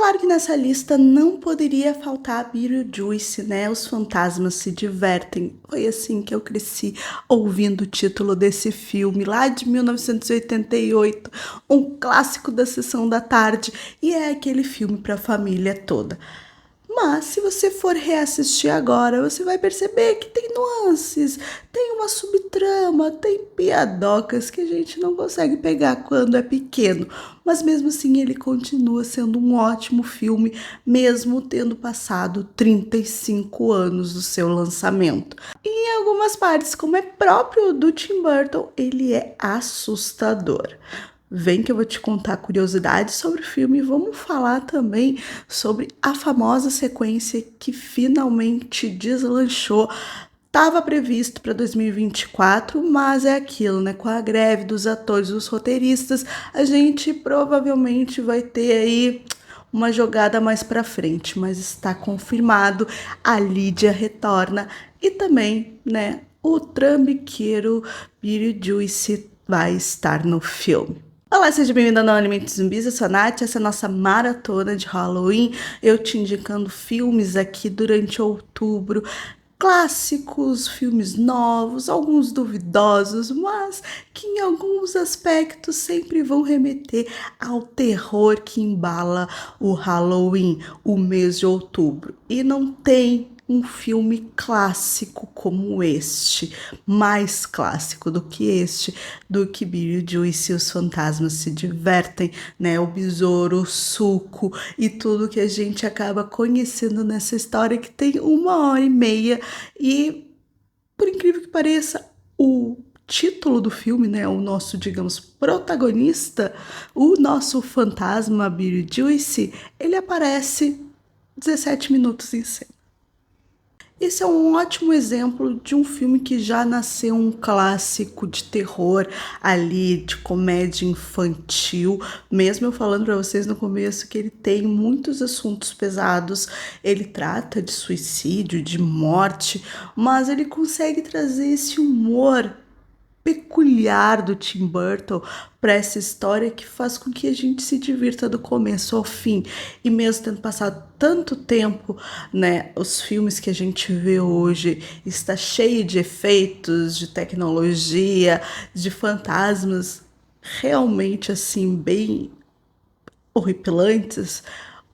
claro que nessa lista não poderia faltar Beetlejuice, né? Os fantasmas se divertem. Foi assim que eu cresci ouvindo o título desse filme, lá de 1988, um clássico da sessão da tarde, e é aquele filme para a família toda. Mas se você for reassistir agora, você vai perceber que tem nuances, tem uma subtrama, tem piadocas que a gente não consegue pegar quando é pequeno. Mas mesmo assim ele continua sendo um ótimo filme, mesmo tendo passado 35 anos do seu lançamento. E em algumas partes, como é próprio do Tim Burton, ele é assustador. Vem que eu vou te contar curiosidades sobre o filme e vamos falar também sobre a famosa sequência que finalmente deslanchou. Estava previsto para 2024, mas é aquilo, né? Com a greve dos atores e dos roteiristas, a gente provavelmente vai ter aí uma jogada mais para frente, mas está confirmado, a Lídia retorna e também, né, o trambiqueiro Beetlejuice vai estar no filme. Olá, seja bem-vindo ao Não Alimentos Zumbis, eu sou a Nath, essa é a nossa maratona de Halloween, eu te indicando filmes aqui durante outubro, clássicos, filmes novos, alguns duvidosos, mas que em alguns aspectos sempre vão remeter ao terror que embala o Halloween, o mês de outubro. E não tem um filme clássico como este, mais clássico do que este, do que Beetlejuice e os fantasmas se divertem, né? O besouro, o suco e tudo que a gente acaba conhecendo nessa história que tem 1h30 e, por incrível que pareça, o título do filme, né, o nosso, digamos, protagonista, o nosso fantasma Beetlejuice, ele aparece 17 minutos em cena. Esse é um ótimo exemplo de um filme que já nasceu um clássico de terror ali, de comédia infantil. Mesmo eu falando para vocês no começo que ele tem muitos assuntos pesados, ele trata de suicídio, de morte, mas ele consegue trazer esse humor peculiar do Tim Burton para essa história que faz com que a gente se divirta do começo ao fim. E mesmo tendo passado tanto tempo, né, os filmes que a gente vê hoje está cheio de efeitos, de tecnologia, de fantasmas realmente assim bem horripilantes.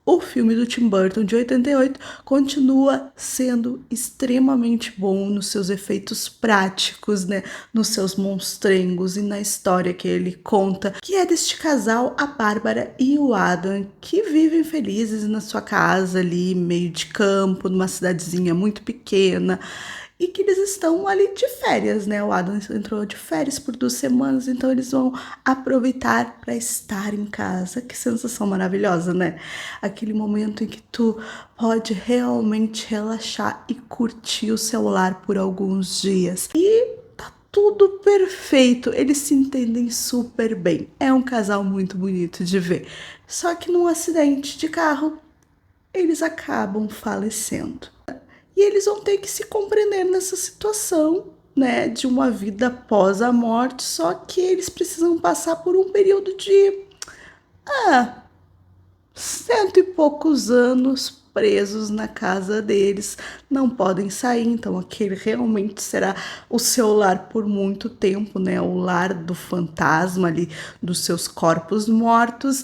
O filme do Tim Burton de 88 continua sendo extremamente bom nos seus efeitos práticos, né? Nos seus monstrengos e na história que ele conta, que é deste casal, a Bárbara e o Adam, que vivem felizes na sua casa ali, meio de campo, numa cidadezinha muito pequena. E que eles estão ali de férias, né? O Adam entrou de férias por 2 semanas, então eles vão aproveitar para estar em casa. Que sensação maravilhosa, né? Aquele momento em que tu pode realmente relaxar e curtir o celular por alguns dias. E tá tudo perfeito, eles se entendem super bem. É um casal muito bonito de ver. Só que num acidente de carro, eles acabam falecendo. E eles vão ter que se compreender nessa situação, né, de uma vida após a morte, só que eles precisam passar por um período de, 100 e poucos anos presos na casa deles, não podem sair, então aquele realmente será o seu lar por muito tempo, né, o lar do fantasma ali, dos seus corpos mortos.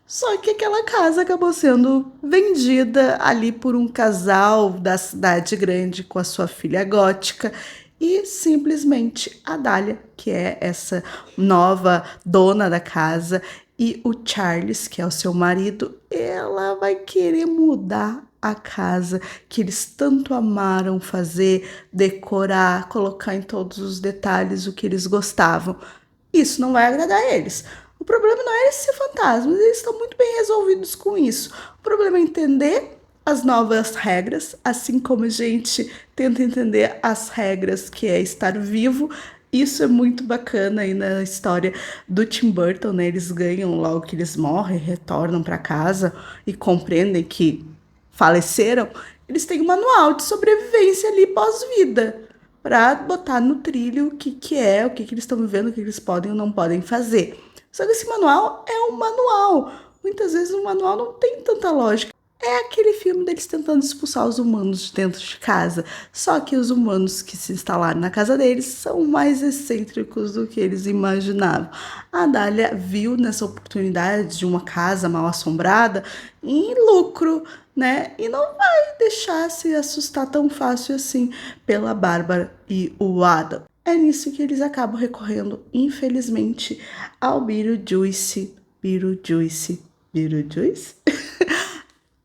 Só que aquela casa acabou sendo vendida ali por um casal da cidade grande com a sua filha gótica e simplesmente a Dália, que é essa nova dona da casa, e o Charles, que é o seu marido, ela vai querer mudar a casa que eles tanto amaram fazer, decorar, colocar em todos os detalhes o que eles gostavam. Isso não vai agradar eles. O problema não é esse fantasma, eles estão muito bem resolvidos com isso. O problema é entender as novas regras, assim como a gente tenta entender as regras que é estar vivo. Isso é muito bacana aí na história do Tim Burton, né? Eles ganham logo que eles morrem, retornam para casa e compreendem que faleceram. Eles têm um manual de sobrevivência ali pós-vida para botar no trilho o que que é, o que que eles estão vivendo, o que que eles podem ou não podem fazer. Só que esse manual é um manual. muitas vezes o manual não tem tanta lógica. É aquele filme deles tentando expulsar os humanos de dentro de casa. Só que os humanos que se instalaram na casa deles são mais excêntricos do que eles imaginavam. A Dália viu nessa oportunidade de uma casa mal assombrada em lucro, né? E não vai deixar se assustar tão fácil assim pela Bárbara e o Adam. É nisso que eles acabam recorrendo, infelizmente, ao Beetlejuice. Beetlejuice. Beetlejuice?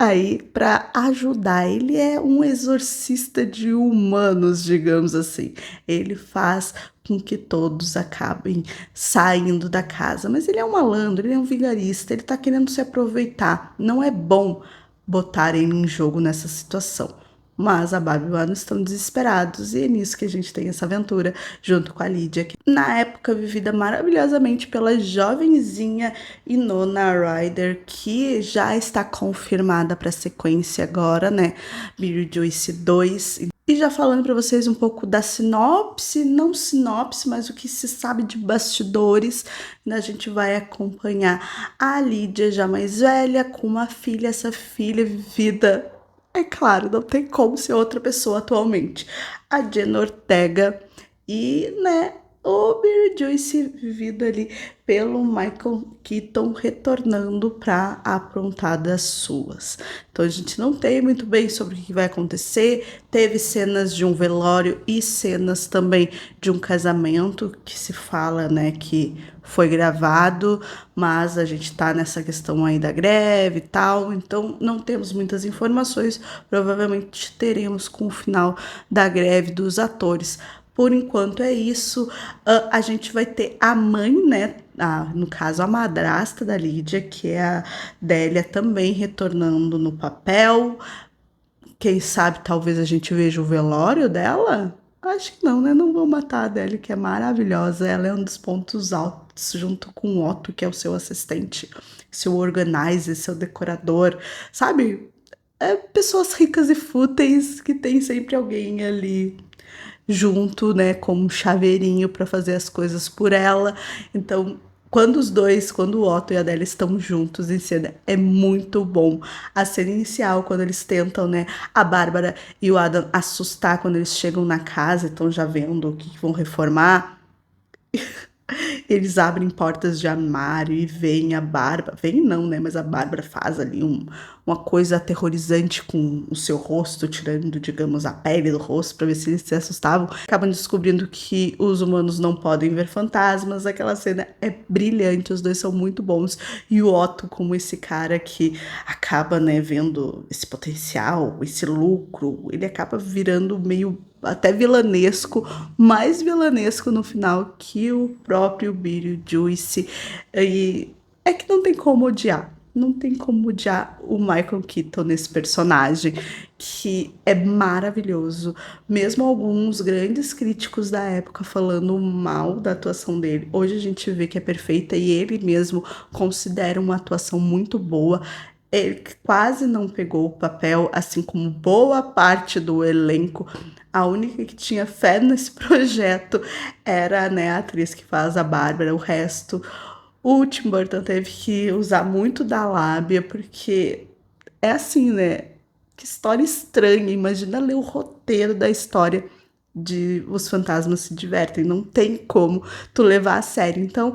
Aí, para ajudar, ele é um exorcista de humanos, digamos assim. Ele faz com que todos acabem saindo da casa, mas ele é um malandro, ele é um vigarista, ele tá querendo se aproveitar. Não é bom botar ele em jogo nessa situação. Mas a Barbie e o Adam estão desesperados e é nisso que a gente tem essa aventura junto com a Lídia, que na época vivida maravilhosamente pela jovenzinha Winona Ryder, que já está confirmada para a sequência agora, né? Beetlejuice 2. E já falando para vocês um pouco da sinopse, não sinopse, mas o que se sabe de bastidores, né? A gente vai acompanhar a Lídia já mais velha, com uma filha, essa filha vivida, é claro, não tem como ser outra pessoa atualmente. A Jenna Ortega e, né, o Beetlejuice vivido ali pelo Michael Keaton retornando para aprontar das suas. Então a gente não tem muito bem sobre o que vai acontecer. Teve cenas de um velório e cenas também de um casamento que se fala, né, que foi gravado, mas a gente tá nessa questão aí da greve e tal, então não temos muitas informações. Provavelmente teremos com o final da greve dos atores. Por enquanto é isso. A gente vai ter a mãe, né? No caso, a madrasta da Lídia, que é a Délia, também retornando no papel. Quem sabe talvez a gente veja o velório dela? Acho que não, né? Não vou matar a Adélia, que é maravilhosa. Ela é um dos pontos altos, junto com o Otto, que é o seu assistente, seu organizer, seu decorador, sabe? É pessoas ricas e fúteis que tem sempre alguém ali junto, né, como um chaveirinho para fazer as coisas por ela. Então, quando os dois, quando o Otto e a Adélia estão juntos em cena, é muito bom. A cena inicial, quando eles tentam, né, a Bárbara e o Adam assustar quando eles chegam na casa e estão já vendo o que vão reformar. Eles abrem portas de armário e veem a Bárbara. Veem não, né? Mas a Bárbara faz ali uma coisa aterrorizante com o seu rosto, tirando, digamos, a pele do rosto para ver se eles se assustavam. Acabam descobrindo que os humanos não podem ver fantasmas. Aquela cena é brilhante, os dois são muito bons. E o Otto, como esse cara que acaba, né, vendo esse potencial, esse lucro, ele acaba virando meio até vilanesco, mais vilanesco no final que o próprio Beetlejuice. E é que não tem como odiar. Não tem como odiar o Michael Keaton nesse personagem, que é maravilhoso. Mesmo alguns grandes críticos da época falando mal da atuação dele, hoje a gente vê que é perfeita e ele mesmo considera uma atuação muito boa. Ele quase não pegou o papel, assim como boa parte do elenco. A única que tinha fé nesse projeto era, né, a atriz que faz a Bárbara. O resto, o Tim Burton teve que usar muito da lábia, porque é assim, né? Que história estranha. Imagina ler o roteiro da história de Os Fantasmas Se Divertem. Não tem como tu levar a sério. Então,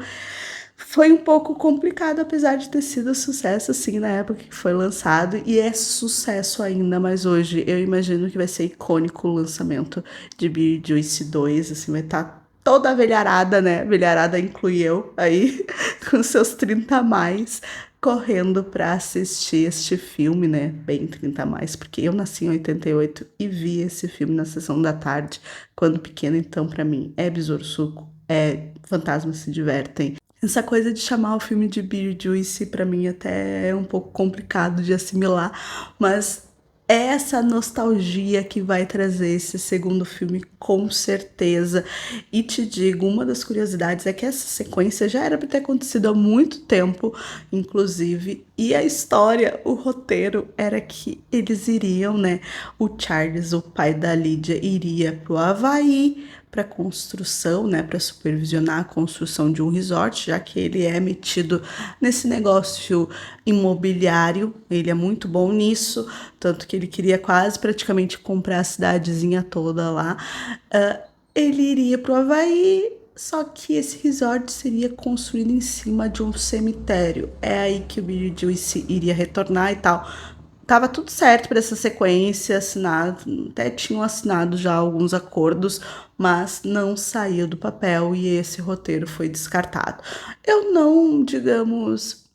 foi um pouco complicado, apesar de ter sido sucesso, assim, na época que foi lançado, e é sucesso ainda, mas hoje eu imagino que vai ser icônico o lançamento de Beetlejuice 2, assim, vai estar toda a velharada, né? Velharada inclui eu aí, com seus 30 a mais, correndo para assistir este filme, né? Bem 30 a mais, porque eu nasci em 88 e vi esse filme na sessão da tarde, quando pequena, então para mim é Besouro Suco, é Fantasmas Se Divertem. Essa coisa de chamar o filme de Beetlejuice pra mim até é um pouco complicado de assimilar, mas é essa nostalgia que vai trazer esse segundo filme com certeza. E te digo, uma das curiosidades é que essa sequência já era para ter acontecido há muito tempo, inclusive, e a história, o roteiro era que eles iriam, né? O Charles, o pai da Lídia, iria pro Havaí para construção, né, para supervisionar a construção de um resort, já que ele é metido nesse negócio imobiliário, ele é muito bom nisso, tanto que ele queria quase praticamente comprar a cidadezinha toda lá. Ele iria para o Havaí, só que esse resort seria construído em cima de um cemitério. É aí que o Beetlejuice iria retornar e tal. Tava tudo certo para essa sequência, assinado, até tinham assinado já alguns acordos, mas não saiu do papel e esse roteiro foi descartado. Eu não, digamos,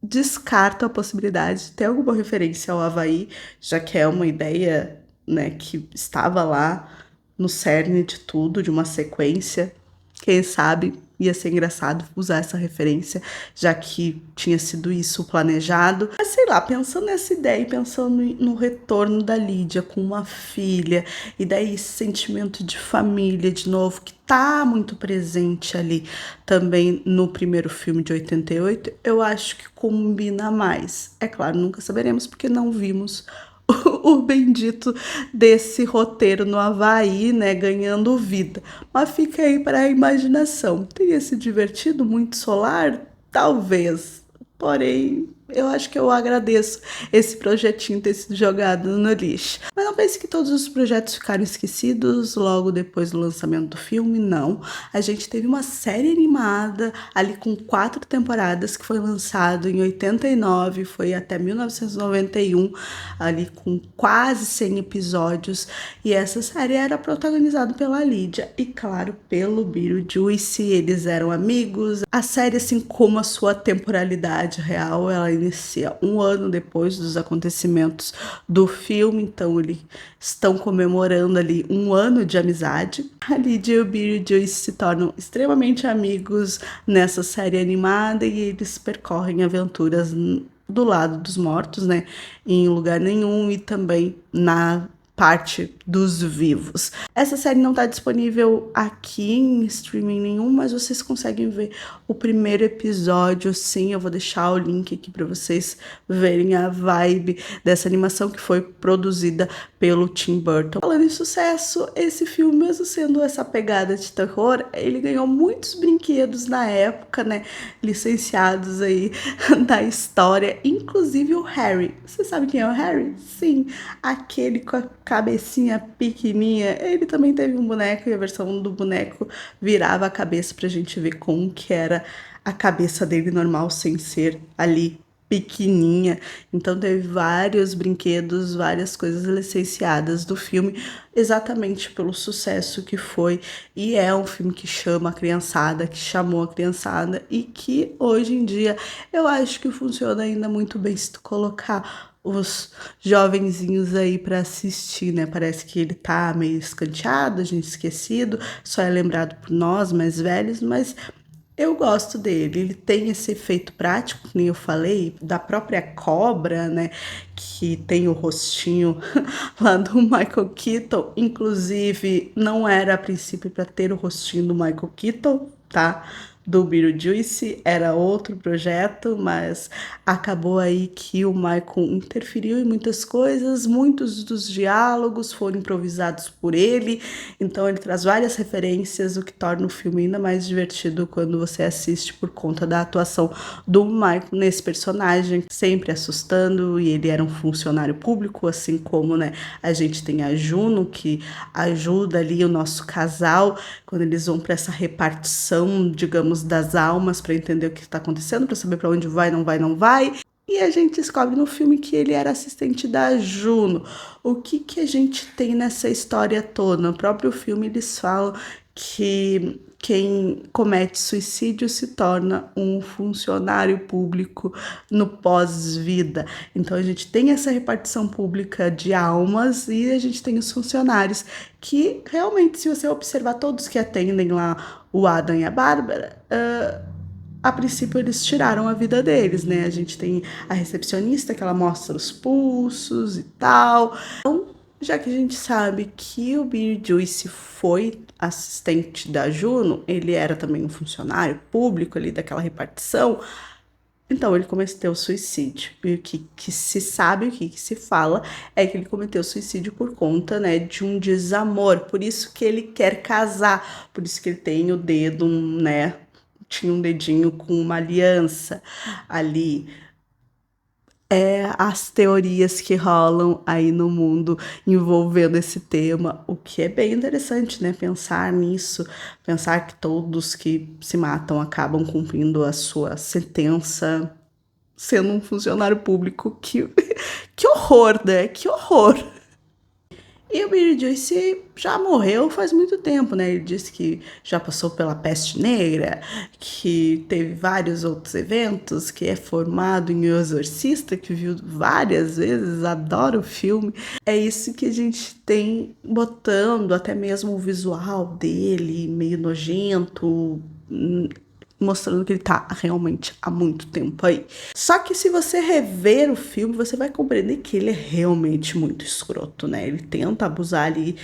descarto a possibilidade de ter alguma referência ao Havaí, já que é uma ideia, né, que estava lá no cerne de tudo, de uma sequência. Quem sabe ia ser engraçado usar essa referência, já que tinha sido isso planejado. Mas sei lá, pensando nessa ideia e pensando no retorno da Lídia com uma filha, e daí esse sentimento de família de novo, que tá muito presente ali também no primeiro filme de 88, eu acho que combina mais. É claro, nunca saberemos porque não vimos o bendito desse roteiro no Havaí, né, ganhando vida. Mas fica aí para a imaginação. Teria se divertido muito solar? Talvez. Porém, eu acho que eu agradeço esse projetinho ter sido jogado no lixo. Mas não pense que todos os projetos ficaram esquecidos logo depois do lançamento do filme, não. A gente teve uma série animada ali com 4 temporadas que foi lançado em 89, foi até 1991, ali com quase 100 episódios. E essa série era protagonizada pela Lídia e, claro, pelo Beetlejuice. Eles eram amigos. A série, assim como a sua temporalidade real, ela inicia um ano depois dos acontecimentos do filme, então eles estão comemorando ali um ano de amizade. A Lídia e o Beetlejuice se tornam extremamente amigos nessa série animada e eles percorrem aventuras do lado dos mortos, né, em lugar nenhum e também na parte dos vivos. Essa série não está disponível aqui em streaming nenhum, mas vocês conseguem ver o primeiro episódio, sim. Eu vou deixar o link aqui para vocês verem a vibe dessa animação que foi produzida pelo Tim Burton. Falando em sucesso, esse filme, mesmo sendo essa pegada de terror, ele ganhou muitos brinquedos na época, né, licenciados aí da história, inclusive o Harry. Você sabe quem é o Harry? Sim, aquele com a cabecinha pequenininha. Ele também teve um boneco e a versão do boneco virava a cabeça pra gente ver como que era a cabeça dele normal, sem ser ali pequenininha. Então teve vários brinquedos, várias coisas licenciadas do filme, exatamente pelo sucesso que foi. E é um filme que chama a criançada, que chamou a criançada e que hoje em dia eu acho que funciona ainda muito bem se tu colocar os jovenzinhos aí para assistir, né? Parece que ele tá meio escanteado, a gente esquecido, só é lembrado por nós mais velhos, mas eu gosto dele. Ele tem esse efeito prático, que nem eu falei, da própria cobra, né? Que tem o rostinho lá do Michael Keaton. Inclusive, não era a princípio para ter o rostinho do Michael Keaton, tá? Do Beetlejuice, era outro projeto, mas acabou aí que o Michael interferiu em muitas coisas, muitos dos diálogos foram improvisados por ele, então ele traz várias referências, o que torna o filme ainda mais divertido quando você assiste por conta da atuação do Michael nesse personagem, sempre assustando, e ele era um funcionário público, assim como, né, a gente tem a Juno, que ajuda ali o nosso casal, quando eles vão para essa repartição, digamos, das almas, para entender o que está acontecendo, para saber para onde vai, não vai, não vai. E a gente descobre no filme que ele era assistente da Juno. O que que a gente tem nessa história toda? No próprio filme eles falam que quem comete suicídio se torna um funcionário público no pós-vida. Então a gente tem essa repartição pública de almas e a gente tem os funcionários que realmente, se você observar todos que atendem lá o Adam e a Bárbara, a princípio eles tiraram a vida deles, né? A gente tem a recepcionista que ela mostra os pulsos e tal. Então, já que a gente sabe que o Beetlejuice foi assistente da Juno, ele era também um funcionário público ali daquela repartição, Então, ele cometeu suicídio. E o que se sabe, o que se fala, é que ele cometeu suicídio por conta, né, de um desamor. Por isso que ele quer casar. Por isso que ele tem o dedo, né? Tinha um dedinho com uma aliança ali. As teorias que rolam aí no mundo envolvendo esse tema, o que é bem interessante, né? Pensar nisso, pensar que todos que se matam acabam cumprindo a sua sentença sendo um funcionário público. Que horror, né? Que horror. E o Billy Joyce já morreu faz muito tempo, né? Ele disse que já passou pela peste negra, que teve vários outros eventos, que é formado em O Exorcista, que viu várias vezes, adora o filme. É isso que a gente tem botando, até mesmo o visual dele, meio nojento, mostrando que ele tá realmente há muito tempo aí. Só que se você rever o filme, você vai compreender que ele é realmente muito escroto, né? Ele tenta abusar ali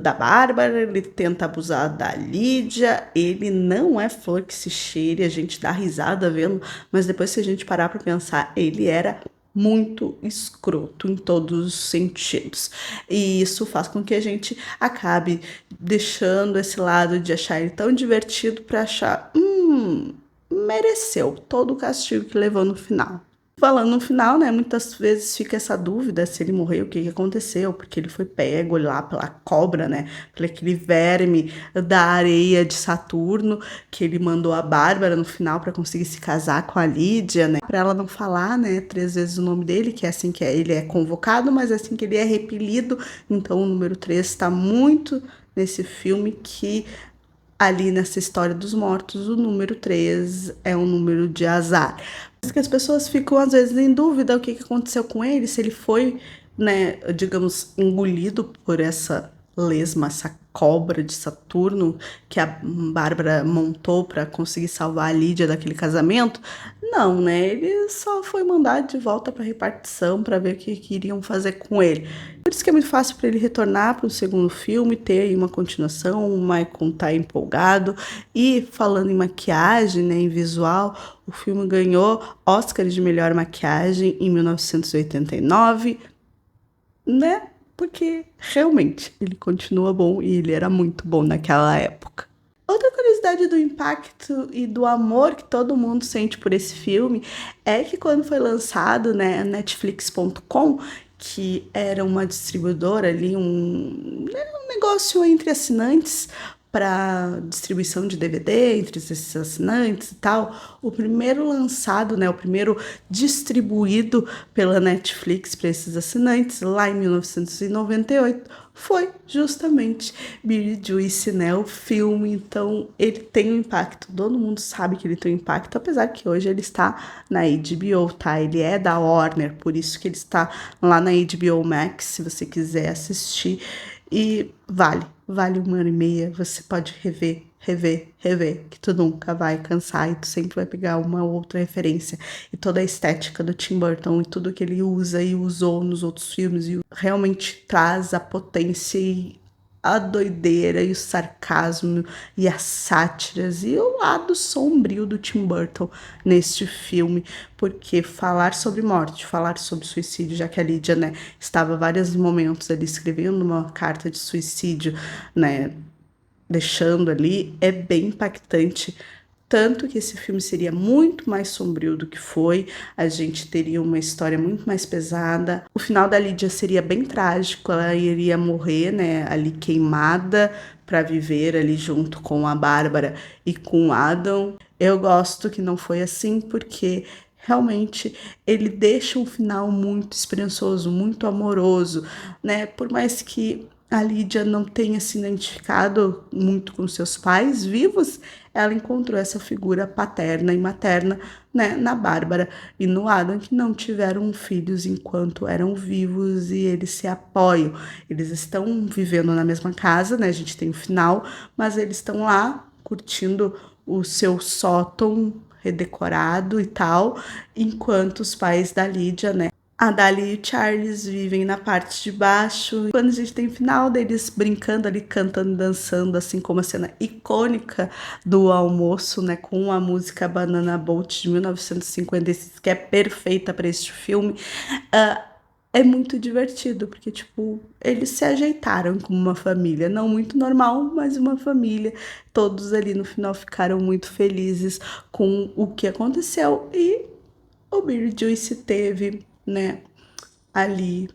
da Bárbara, ele tenta abusar da Lídia, ele não é flor que se cheire, a gente dá risada vendo, mas depois se a gente parar pra pensar, ele era muito escroto em todos os sentidos. E isso faz com que a gente acabe deixando esse lado de achar ele tão divertido para achar, mereceu todo o castigo que levou no final. Falando no final, né, muitas vezes fica essa dúvida se ele morreu, o que que aconteceu, porque ele foi pego lá pela cobra, né, pelo aquele verme da areia de Saturno, que ele mandou a Bárbara no final para conseguir se casar com a Lídia, né, para ela não falar, né, 3 vezes o nome dele, que é assim que ele é convocado, mas é assim que ele é repelido. Então o número 3 está muito nesse filme, que ali nessa história dos mortos, o número 3 é um número de azar. Por isso que as pessoas ficam, às vezes, em dúvida o que aconteceu com ele, se ele foi, né, digamos, engolido por essa lesma, essa cobra de Saturno que a Bárbara montou para conseguir salvar a Lídia daquele casamento. Não, né? Ele só foi mandado de volta para repartição para ver o que iriam fazer com ele. Por isso que é muito fácil para ele retornar para o segundo filme, ter aí uma continuação, o Michael tá empolgado. E falando em maquiagem, né, em visual, o filme ganhou Oscar de melhor maquiagem em 1989, né? Porque realmente ele continua bom e ele era muito bom naquela época. Outra curiosidade do impacto e do amor que todo mundo sente por esse filme é que quando foi lançado, né, a Netflix.com, que era uma distribuidora ali, um negócio entre assinantes para distribuição de DVD entre esses assinantes e tal, o primeiro lançado, né, o primeiro distribuído pela Netflix para esses assinantes lá em 1998 foi justamente Beetlejuice, né, o filme. Então ele tem um impacto, todo mundo sabe que ele tem um impacto, apesar que hoje ele está na HBO, tá? Ele é da Warner, por isso que ele está lá na HBO Max, se você quiser assistir. E vale 1 hora e meia, você pode rever, rever, rever, que tu nunca vai cansar e tu sempre vai pegar uma outra referência. E toda a estética do Tim Burton e tudo que ele usa e usou nos outros filmes e realmente traz a potência e a doideira e o sarcasmo e as sátiras e o lado sombrio do Tim Burton neste filme, porque falar sobre morte, falar sobre suicídio, já que a Lídia, né, estava vários momentos ali escrevendo uma carta de suicídio, né, deixando ali, é bem impactante. Tanto que esse filme seria muito mais sombrio do que foi, a gente teria uma história muito mais pesada. O final da Lídia seria bem trágico, ela iria morrer, né, ali queimada para viver ali junto com a Bárbara e com o Adam. Eu gosto que não foi assim, porque realmente ele deixa um final muito esperançoso, muito amoroso, né? Por mais que a Lídia não tenha se identificado muito com seus pais vivos, ela encontrou essa figura paterna e materna, né, na Bárbara e no Adam, que não tiveram filhos enquanto eram vivos e eles se apoiam. Eles estão vivendo na mesma casa, né? A gente tem o final, mas eles estão lá curtindo o seu sótão redecorado e tal, enquanto os pais da Lídia, né, A Dali e o Charles vivem na parte de baixo. Quando a gente tem final deles brincando ali, cantando, dançando, assim como a cena icônica do almoço, né, com a música Banana Boat de 1956, que é perfeita para este filme. Ah, é muito divertido, porque, tipo, eles se ajeitaram como uma família, não muito normal, mas uma família. Todos ali no final ficaram muito felizes com o que aconteceu e o Beetlejuice teve, né, ali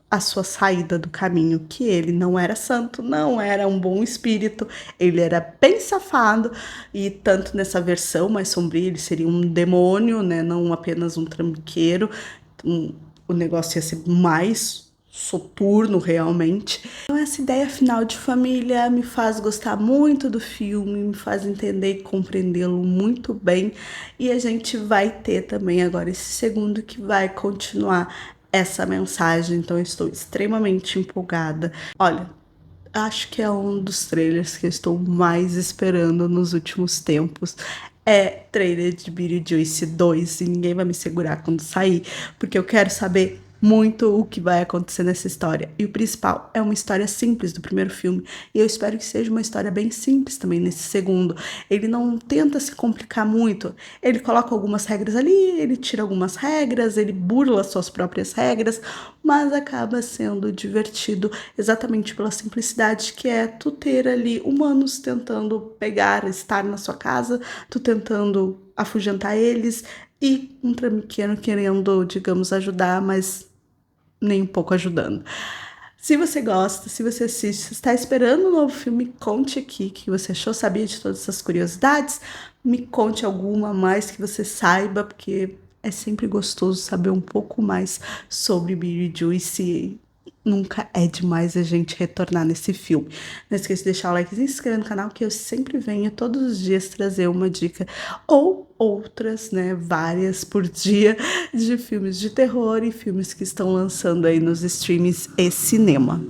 a sua saída do caminho, que ele não era santo, não era um bom espírito, ele era bem safado, e tanto nessa versão mais sombria, ele seria um demônio, né, não apenas um trambiqueiro, o negócio ia ser mais soturno realmente. Então essa ideia final de família me faz gostar muito do filme, me faz entender e compreendê-lo muito bem, e a gente vai ter também agora esse segundo que vai continuar essa mensagem, então eu estou extremamente empolgada. Olha, acho que é um dos trailers que eu estou mais esperando nos últimos tempos. É trailer de Beetlejuice 2 e ninguém vai me segurar quando sair, porque eu quero saber muito o que vai acontecer nessa história. E o principal é uma história simples do primeiro filme, e eu espero que seja uma história bem simples também nesse segundo. Ele não tenta se complicar muito, ele coloca algumas regras ali, ele tira algumas regras, ele burla suas próprias regras, mas acaba sendo divertido exatamente pela simplicidade que é tu ter ali humanos tentando pegar, estar na sua casa, tu tentando afugentar eles e um trambiqueiro querendo, digamos, ajudar, mas nem um pouco ajudando. Se você gosta, se você assiste, se está esperando um novo filme, conte aqui o que você achou, sabia de todas essas curiosidades. Me conte alguma a mais que você saiba, porque é sempre gostoso saber um pouco mais sobre Beetlejuice. Nunca é demais a gente retornar nesse filme. Não esqueça de deixar o like e se inscrever no canal, que eu sempre venho todos os dias trazer uma dica ou outras, né, várias por dia, de filmes de terror e filmes que estão lançando aí nos streams e cinema.